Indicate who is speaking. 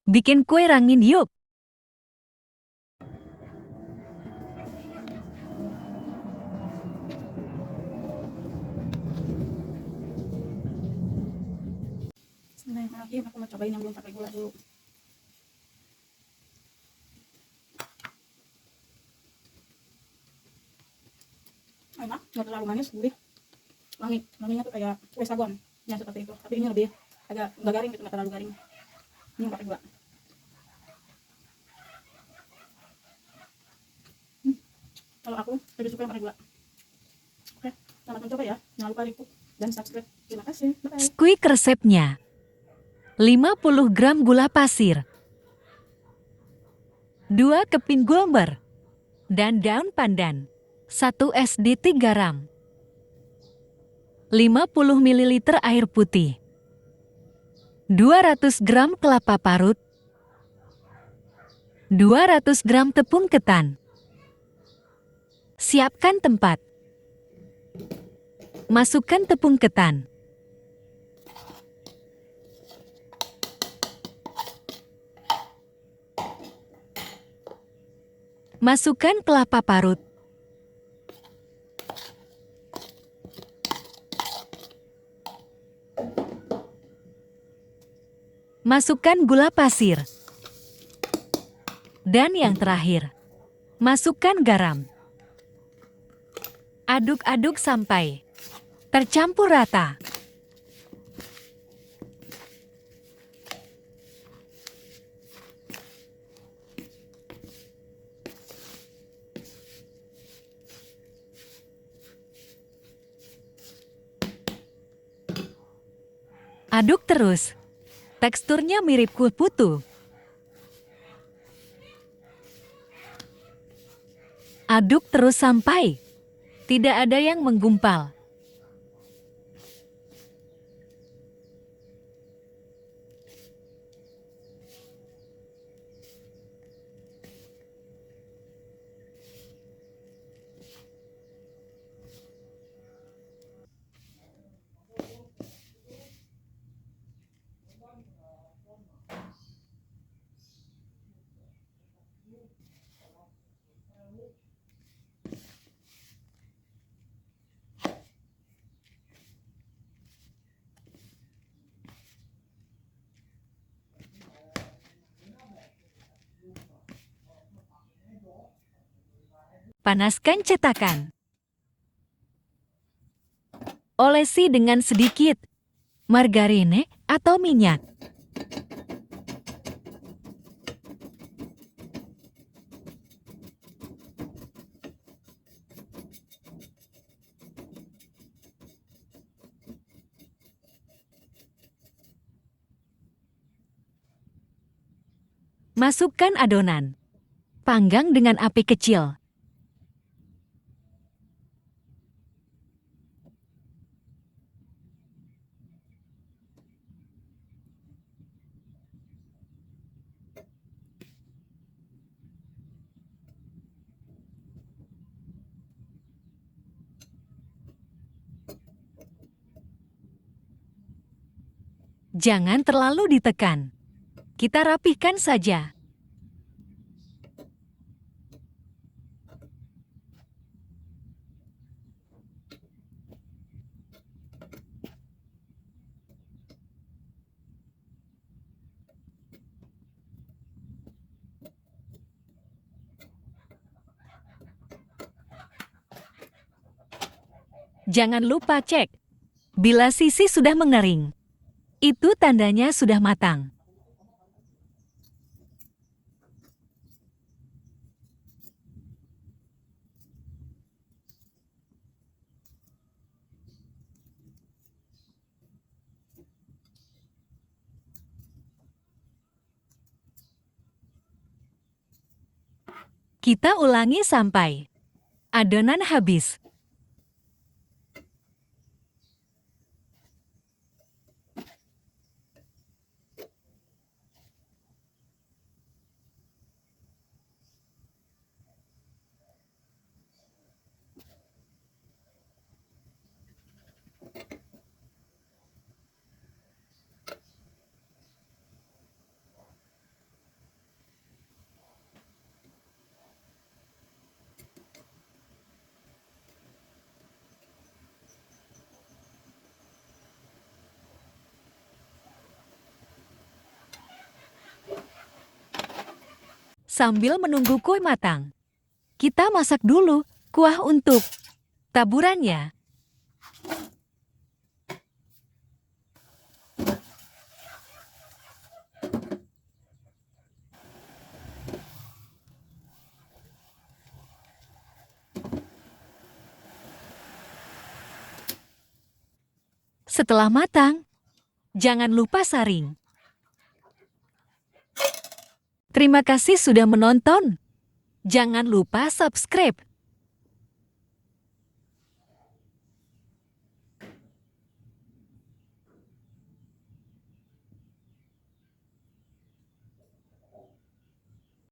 Speaker 1: Bikin kue rangin yuk.
Speaker 2: Bismillahirrahmanirrahim. Aku mau cobain yang belum pakai gula dulu. Enak, nggak terlalu manis, gurih, wangi. Wanginya tuh kayak kue sagon, ya seperti itu. Tapi ini lebih agak nggak garing gitu, nggak terlalu garing. Ini yang pakai gula. Kalau aku lebih suka yang pakai gula. Oke, selamat mencoba ya. Jangan lupa like dan subscribe. Terima kasih. Bye.
Speaker 1: Squeak resepnya. 50 gram gula pasir, 2 keping gulmer, dan daun pandan, 1 SDT garam, 50 ml air putih, 200 gram kelapa parut, 200 gram tepung ketan. Siapkan tempat. Masukkan tepung ketan. Masukkan kelapa parut. Masukkan gula pasir. Dan yang terakhir, masukkan garam. Aduk-aduk sampai tercampur rata. Aduk terus. Teksturnya mirip kue putu. Aduk terus sampai tidak ada yang menggumpal. Panaskan cetakan. Olesi dengan sedikit margarine atau minyak. Masukkan adonan. Panggang dengan api kecil. Jangan terlalu ditekan. Kita rapihkan saja. Jangan lupa cek bila sisi sudah mengering. Itu tandanya sudah matang. Kita ulangi sampai adonan habis. Sambil menunggu kue matang, kita masak dulu kuah untuk taburannya. Setelah matang, jangan lupa saring. Terima kasih sudah menonton. Jangan lupa subscribe